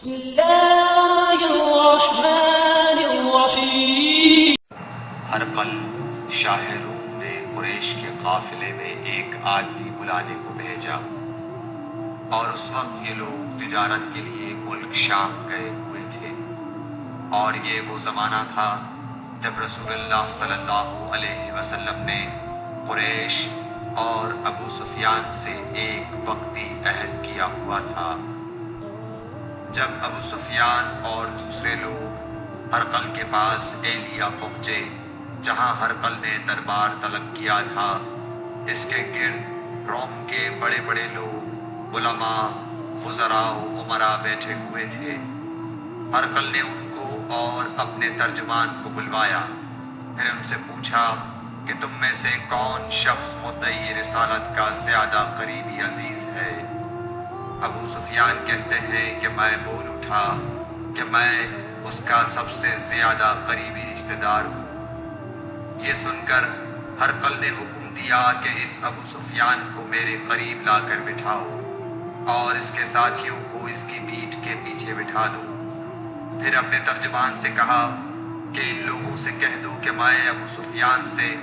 بسم اللہ الرحمن الرحیم۔ ہرقل شاہ روم نے قریش کے قافلے میں ایک آدمی بلانے کو بھیجا، اور اس وقت یہ لوگ تجارت کے لیے ملک شام گئے ہوئے تھے، اور یہ وہ زمانہ تھا جب رسول اللہ صلی اللہ علیہ وسلم نے قریش اور ابو سفیان سے ایک وقتی عہد کیا ہوا تھا۔ جب ابو سفیان اور دوسرے لوگ ہرقل کے پاس ایلیا پہنچے، جہاں ہرقل نے دربار طلب کیا تھا، اس کے گرد روم کے بڑے بڑے لوگ، علماء، وزراء و امراء بیٹھے ہوئے تھے۔ ہرقل نے ان کو اور اپنے ترجمان کو بلوایا، پھر ان سے پوچھا کہ تم میں سے کون شخص مدعی رسالت کا زیادہ قریبی عزیز ہے؟ ابو سفیان کہتے ہیں کہ میں بول اٹھا کہ میں اس کا سب سے زیادہ قریبی رشتہ دار ہوں۔ یہ سن کر ہرقل نے حکم دیا کہ اس ابو سفیان کو میرے قریب لا کر بٹھاؤ، اور اس کے ساتھیوں کو اس کی پیٹھ کے پیچھے بٹھا دو۔ پھر اپنے ترجمان سے کہا کہ ان لوگوں سے کہہ دو کہ میں ابو سفیان سے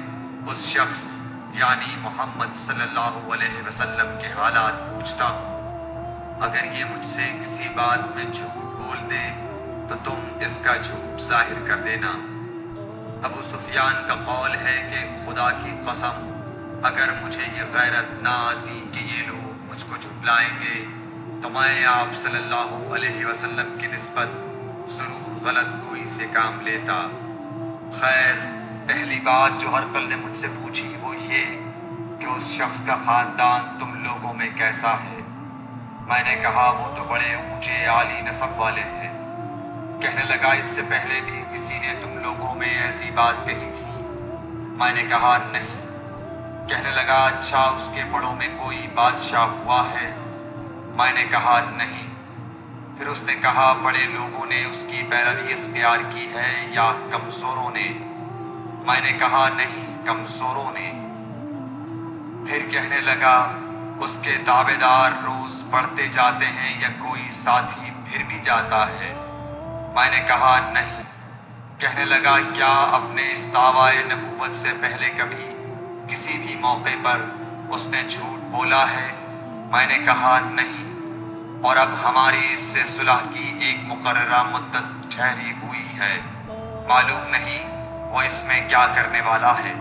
اس شخص یعنی محمد صلی اللہ علیہ وسلم کے حالات پوچھتا ہوں۔ اگر یہ مجھ سے کسی بات میں جھوٹ بول دے تو تم اس کا جھوٹ ظاہر کر دینا۔ ابو سفیان کا قول ہے کہ خدا کی قسم، اگر مجھے یہ غیرت نہ آتی کہ یہ لوگ مجھ کو جھٹلائیں گے تو میں آپ صلی اللہ علیہ وسلم کی نسبت ضرور غلط گوئی سے کام لیتا۔ خیر، پہلی بات جو ہرقل نے مجھ سے پوچھی وہ یہ کہ اس شخص کا خاندان تم لوگوں میں کیسا ہے؟ میں نے کہا وہ تو بڑے اونچے عالی نسب والے ہیں۔ کہنے لگا اس سے پہلے بھی کسی نے تم لوگوں میں ایسی بات کہی تھی؟ میں نے کہا نہیں۔ کہنے لگا اچھا اس کے بڑوں میں کوئی بادشاہ ہوا ہے؟ میں نے کہا نہیں۔ پھر اس نے کہا بڑے لوگوں نے اس کی پیروی اختیار کی ہے یا کمزوروں نے؟ میں نے کہا نہیں، کمزوروں نے۔ پھر کہنے لگا اس کے تابع دار روز بڑھتے جاتے ہیں یا کوئی ساتھی پھر بھی جاتا ہے؟ میں نے کہا نہیں۔ کہنے لگا کیا اپنے اس دعویٰ نبوت سے پہلے کبھی کسی بھی موقع پر اس نے جھوٹ بولا ہے؟ میں نے کہا نہیں، اور اب ہماری اس سے صلح کی ایک مقررہ مدت ٹھہری ہوئی ہے، معلوم نہیں وہ اس میں کیا کرنے والا ہے۔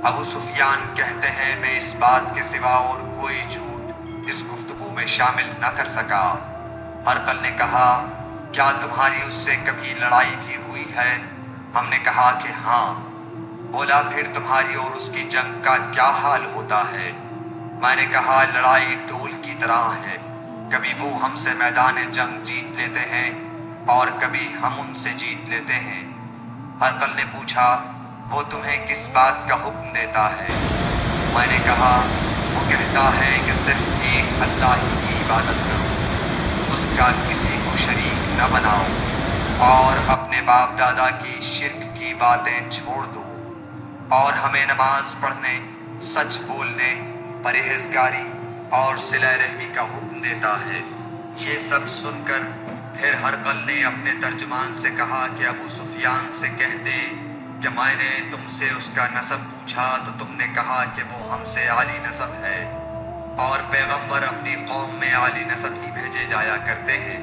ابو سفیان کہتے ہیں میں اس بات کے سوا اور کوئی جھوٹ اس گفتگو میں شامل نہ کر سکا۔ ہرقل نے کہا کیا تمہاری اس سے کبھی لڑائی بھی ہوئی ہے؟ ہم نے کہا کہ ہاں۔ بولا پھر تمہاری اور اس کی جنگ کا کیا حال ہوتا ہے؟ میں نے کہا لڑائی ڈول کی طرح ہے، کبھی وہ ہم سے میدان جنگ جیت لیتے ہیں اور کبھی ہم ان سے جیت لیتے ہیں۔ ہرقل نے پوچھا وہ تمہیں کس بات کا حکم دیتا ہے؟ میں نے کہا وہ کہتا ہے کہ صرف ایک اللہ ہی کی عبادت کرو، اس کا کسی کو شریک نہ بناؤ، اور اپنے باپ دادا کی شرک کی باتیں چھوڑ دو، اور ہمیں نماز پڑھنے، سچ بولنے، پرہیزگاری اور صلہ رحمی کا حکم دیتا ہے۔ یہ سب سن کر پھر ہرقل نے اپنے ترجمان سے کہا کہ ابو سفیان سے کہہ دے کہ میں نے تم سے اس کا نسب پوچھا تو تم نے کہا کہ وہ ہم سے عالی نسب ہے، اور پیغمبر اپنی قوم میں عالی نسب ہی بھیجے جایا کرتے ہیں۔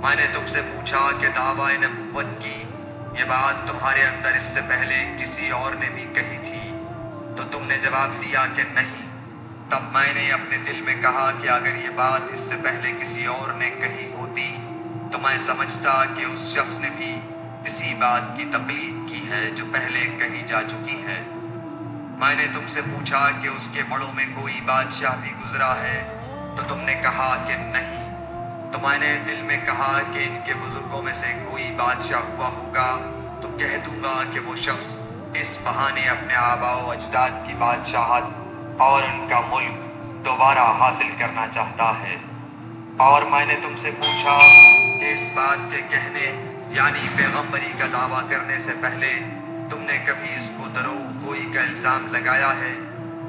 میں نے تم سے پوچھا کہ دعویٰ نبوت کی یہ بات تمہارے اندر اس سے پہلے کسی اور نے بھی کہی تھی؟ تو تم نے جواب دیا کہ نہیں۔ تب میں نے اپنے دل میں کہا کہ اگر یہ بات اس سے پہلے کسی اور نے کہی ہوتی تو میں سمجھتا کہ اس شخص نے بھی اسی بات کی تقلید کی ہے جو پہلے کہی جا چکی ہے۔ میں نے تم سے پوچھا کہ اس کے بڑوں میں کوئی بادشاہ بھی گزرا ہے تو تم نے کہا کہ نہیں۔ تو میں نے دل میں کہا کہ ان کے بزرگوں میں سے کوئی بادشاہ ہوا ہوگا تو کہہ دوں گا کہ وہ شخص اس بہانے اپنے آباء و اجداد کی بادشاہت اور ان کا ملک دوبارہ حاصل کرنا چاہتا ہے۔ اور میں نے تم سے پوچھا کہ اس بات کے کہنے یعنی پیغمبری کا دعویٰ کرنے سے پہلے تم نے کبھی اس کو دروغ گوئی کا الزام لگایا ہے؟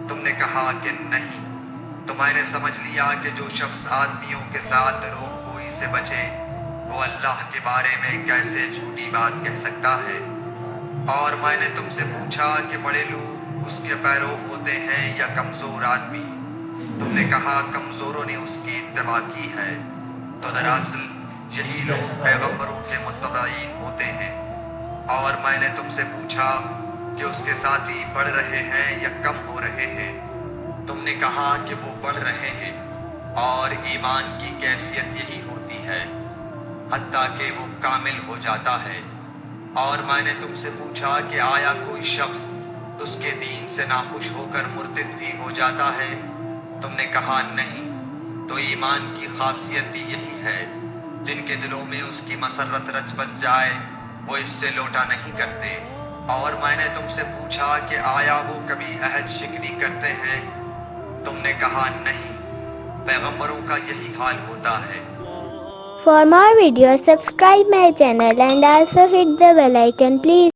تم نے کہا کہ نہیں۔ تو میں نے سمجھ لیا کہ جو شخص آدمیوں کے ساتھ دروغ گوئی بدگمانی سے بچے، وہ اللہ کے بارے میں کیسے جھوٹی بات کہہ سکتا ہے؟ اور میں نے تم سے پوچھا کہ بڑے لوگ اس کے پیرو ہوتے ہیں یا کمزور آدمی؟ تم نے کہا کمزوروں نے اس کی اتباع کی ہے۔ تو دراصل یہی لوگ پیغمبروں کے متبعین ہوتے ہیں۔ اور میں نے تم سے پوچھا کہ اس کے ساتھی بڑھ رہے ہیں یا کم ہو رہے ہیں؟ تم نے کہا کہ وہ بڑھ رہے ہیں، اور ایمان کی کیفیت یہی ہوتی ہے حتیٰ کہ وہ کامل ہو جاتا ہے۔ اور میں نے تم سے پوچھا کہ آیا کوئی شخص اس کے دین سے ناخوش ہو کر مرتد بھی ہو جاتا ہے؟ تم نے کہا نہیں۔ تو ایمان کی خاصیت بھی یہی ہے، جن کے دلوں میں اس کی مسرت رچ بس جائے وہ اس سے لوٹا نہیں کرتے۔ اور میں نے تم سے پوچھا کہ آیا وہ کبھی عہد شکنی کرتے ہیں؟ تم نے کہا نہیں۔ پیغمبروں کا یہی حال ہوتا ہے۔ For more videos, subscribe my channel and also hit the bell icon, please.